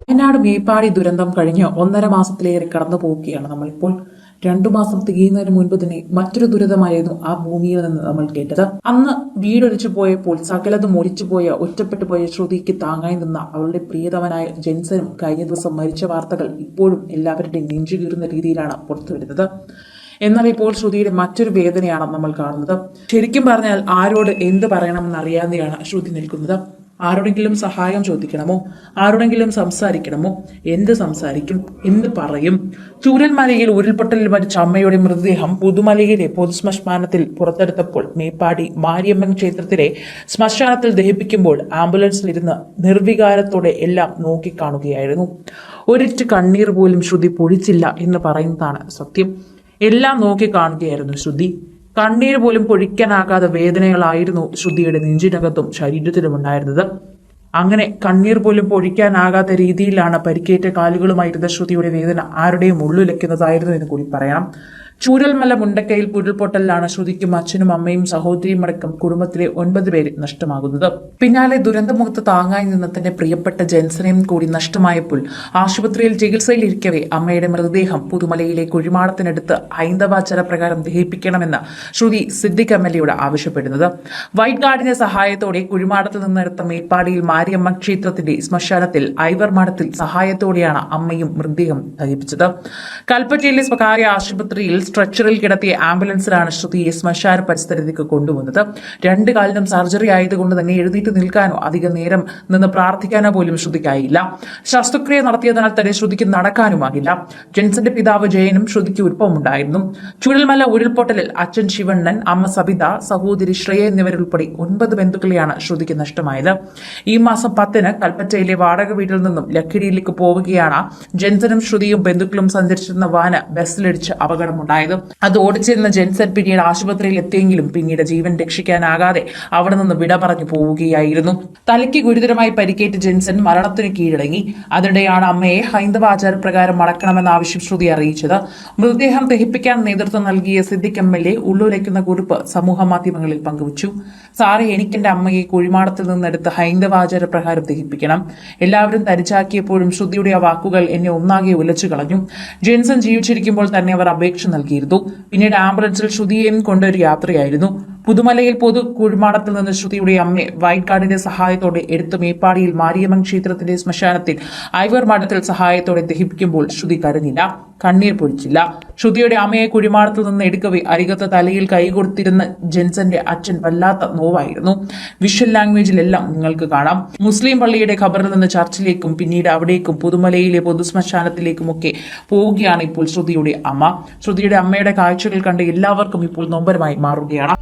വയനാട് മേപ്പാടി ദുരന്തം കഴിഞ്ഞ് 1.5 മാസത്തിലേറെ കടന്നു പോവുകയാണ് നമ്മളിപ്പോൾ. 2 മാസം തികയുന്നതിന് മുൻപ് തന്നെ മറ്റൊരു ദുരിതമായിരുന്നു ആ ഭൂമിയിൽ നിന്ന് നമ്മൾ കേട്ടത്. അന്ന് വീടൊലിച്ചു പോയപ്പോൾ സകലതും ഒലിച്ചുപോയ ഒറ്റപ്പെട്ടു പോയ ശ്രുതിക്ക് താങ്ങായി നിന്ന അവളുടെ പ്രിയതമനായ ജെൻസനും കഴിഞ്ഞ ദിവസം മരിച്ച വാർത്തകൾ ഇപ്പോഴും എല്ലാവരുടെയും നെഞ്ചുകീറുന്ന രീതിയിലാണ് പുറത്തുവരുന്നത്. എന്നാൽ ഇപ്പോൾ ശ്രുതിയുടെ മറ്റൊരു വേദനയാണ് നമ്മൾ കാണുന്നത്. ശരിക്കും പറഞ്ഞാൽ ആരോട് എന്ത് പറയണമെന്നറിയാതെയാണ് ശ്രുതി നിൽക്കുന്നത്. ആരോടെങ്കിലും സഹായം ചോദിക്കണമോ, ആരോടെങ്കിലും സംസാരിക്കണമോ, എന്ത് സംസാരിക്കും, എന്ത് പറയും? ചൂരൽമലയിൽ ഉരുൾപൊട്ടലിൽ മരിച്ച അമ്മയുടെ മൃതദേഹം പുതുമലയിലെ പൊതുശ്മശാനത്തിൽ പുറത്തെടുത്തപ്പോൾ മേപ്പാടി മാരിയമ്മൻ ക്ഷേത്രത്തിലെ ശ്മശാനത്തിൽ ദഹിപ്പിക്കുമ്പോൾ ആംബുലൻസിലിരുന്ന് നിർവികാരത്തോടെ എല്ലാം നോക്കിക്കാണുകയായിരുന്നു. ഒരിറ്റ് കണ്ണീർ പോലും ശ്രുതി പൊഴിച്ചില്ല എന്ന് പറയുന്നതാണ് സത്യം. എല്ലാം നോക്കിക്കാണുകയായിരുന്നു ശ്രുതി. കണ്ണീര് പോലും പൊഴിക്കാനാകാതെ വേദനകളായിരുന്നു ശ്രുതിയുടെ നെഞ്ചിനകത്തും ശരീരത്തിലും ഉണ്ടായിരുന്നത്. അങ്ങനെ കണ്ണീർ പോലും പൊഴിക്കാനാകാത്ത രീതിയിലാണ് പരിക്കേറ്റ കാലുകളുമായിരുന്ന ശ്രുതിയുടെ വേദന ആരുടെയും ഉള്ളുലയ്ക്കുന്നതായിരുന്നു എന്ന് കൂടി പറയാം. ചൂരൽമല മുണ്ടക്കയിൽ ഉരുൾപൊട്ടലിലാണ് ശ്രുതിക്കും അച്ഛനും അമ്മയും സഹോദരിയും അടക്കം കുടുംബത്തിലെ 9 പേരെ നഷ്ടമാകുന്നത്. പിന്നാലെ ദുരന്തമുഖത്ത് താങ്ങായി നിന്ന് തന്റെ പ്രിയപ്പെട്ട ജെൻസനെയും കൂടി നഷ്ടമായപ്പോൾ ആശുപത്രിയിൽ ചികിത്സയിലിരിക്കവേ അമ്മയുടെ മൃതദേഹം പുതുമലയിലെ കുഴിമാടത്തിനടുത്ത് ഹൈന്ദവാചാരപ്രകാരം ദഹിപ്പിക്കണമെന്ന് ശ്രുതി സിദ്ദിഖ് MLA ആവശ്യപ്പെടുന്നത്. വൈറ്റ് ഗാർഡിന്റെ സഹായത്തോടെ കുഴിമാടത്തിൽ നിന്നെടുത്ത മേപ്പാടിയിൽ മാരിയമ്മ ക്ഷേത്രത്തിന്റെ ശ്മശാനത്തിൽ ഐവർ മാടത്തിൽ സഹായത്തോടെയാണ് അമ്മയും മൃതദേഹം ദഹിപ്പിച്ചത്. കൽപ്പറ്റയിലെ സ്വകാര്യ ആശുപത്രിയിൽ സ്ട്രെച്ചറിൽ കിടത്തിയ ആംബുലൻസിലാണ് ശ്രുതിയെ ശ്മശാന പരിസരത്തേക്ക് കൊണ്ടുവന്നത്. 2 കാലിനും സർജറി ആയതുകൊണ്ട് തന്നെ എഴുന്നേറ്റ് നിൽക്കാനോ അധികം നേരം നിന്ന് പ്രാർത്ഥിക്കാനോ പോലും ശ്രുതിക്കായില്ല. ശസ്ത്രക്രിയ നടത്തിയതിനാൽ തന്നെ ശ്രുതിക്ക് നടക്കാനുമാകില്ല. ജെൻസന്റെ പിതാവ് ജയനും ശ്രുതിക്ക് ഒപ്പമുണ്ടായിരുന്നു. ചുഴൽമല ഉരുൾപൊട്ടലിൽ അച്ഛൻ ശിവണ്ണൻ, അമ്മ സബിത, സഹോദരി ശ്രേയ എന്നിവരുൾപ്പെടെ 9 ബന്ധുക്കളെയാണ് ശ്രുതിക്ക് നഷ്ടമായത്. ഈ മാസം 10-ന് കൽപ്പറ്റയിലെ വാടക വീട്ടിൽ നിന്നും ലക്കിടിയിലേക്ക് പോവുകയാണ് ജെൻസനും ശ്രുതിയും ബന്ധുക്കളും സഞ്ചരിച്ചിരുന്ന വാന് ബസ്സിലിടിച്ച് അപകടമുണ്ടായത്. അത് ഓടിച്ചിരുന്ന ജെൻസൺ പിന്നീട് ആശുപത്രിയിൽ എത്തിയെങ്കിലും പിന്നീട് ജീവൻ രക്ഷിക്കാനാകാതെ അവിടെ നിന്ന് വിട പറഞ്ഞു പോവുകയായിരുന്നു. തലയ്ക്ക് ഗുരുതരമായി പരിക്കേറ്റ ജെൻസൺ മരണത്തിന് കീഴടങ്ങി. അതിനിടെയാണ് അമ്മയെ ഹൈന്ദവ ആചാരപ്രകാരം മടക്കണമെന്ന ആവശ്യം ശ്രുതി അറിയിച്ചത്. മൃതദേഹം ദഹിപ്പിക്കാൻ നേതൃത്വം നൽകിയ സിദ്ദിഖ് MLA ഉള്ളുലയ്ക്കുന്ന കുറിപ്പ് സമൂഹ മാധ്യമങ്ങളിൽ പങ്കുവച്ചു. സാറേ, എനിക്കെന്റെ അമ്മയെ കുഴിമാടത്തിൽ നിന്നെടുത്ത് ഹൈന്ദവാചാരപ്രകാരം ദഹിപ്പിക്കണം. എല്ലാവരും തരിച്ചാക്കിയപ്പോഴും ശ്രുതിയുടെ ആ വാക്കുകൾ എന്നെ ഒന്നാകെ ഉലച്ചു കളഞ്ഞു. ജെൻസൺ ജീവിച്ചിരിക്കുമ്പോൾ തന്നെ അവർ അപേക്ഷ നൽകിയിരുന്നു. പിന്നീട് ആംബുലൻസിൽ ശ്രുതിയെയും കൊണ്ടൊരു യാത്രയായിരുന്നു. പുതുമലയിൽ പൊതു കുഴിമാടത്തിൽ നിന്ന് ശ്രുതിയുടെ അമ്മയെ വൈറ്റ് ഗാർഡിന്റെ സഹായത്തോടെ എടുത്ത് മേപ്പാടിയിൽ മാരിയമ്മൻ ക്ഷേത്രത്തിന്റെ ശ്മശാനത്തിൽ ഐവർ മാടത്തിൽ സഹായത്തോടെ ദഹിപ്പിക്കുമ്പോൾ ശ്രുതി കരഞ്ഞില്ല, കണ്ണീർ പൊഴിച്ചില്ല. ശ്രുതിയുടെ അമ്മയെ കുഴിമാടത്തിൽ നിന്ന് എടുക്കവേ അരികത്ത് തലയിൽ കൈകൊടുത്തിരുന്ന ജെൻസന്റെ അച്ഛൻ വല്ലാത്ത നോവായിരുന്നു. വിഷ്വൽ ലാംഗ്വേജിലെല്ലാം നിങ്ങൾക്ക് കാണാം. മുസ്ലിം പള്ളിയുടെ ഖബറിൽ നിന്ന് ചർച്ചിലേക്കും പിന്നീട് അവിടേക്കും പുതുമലയിലെ പൊതുശ്മശാനത്തിലേക്കുമൊക്കെ പോവുകയാണ് ഇപ്പോൾ ശ്രുതിയുടെ അമ്മ. ശ്രുതിയുടെ അമ്മയുടെ കാഴ്ചകൾ കണ്ട് എല്ലാവർക്കും ഇപ്പോൾ നൊമ്പരമായി മാറുകയാണ്.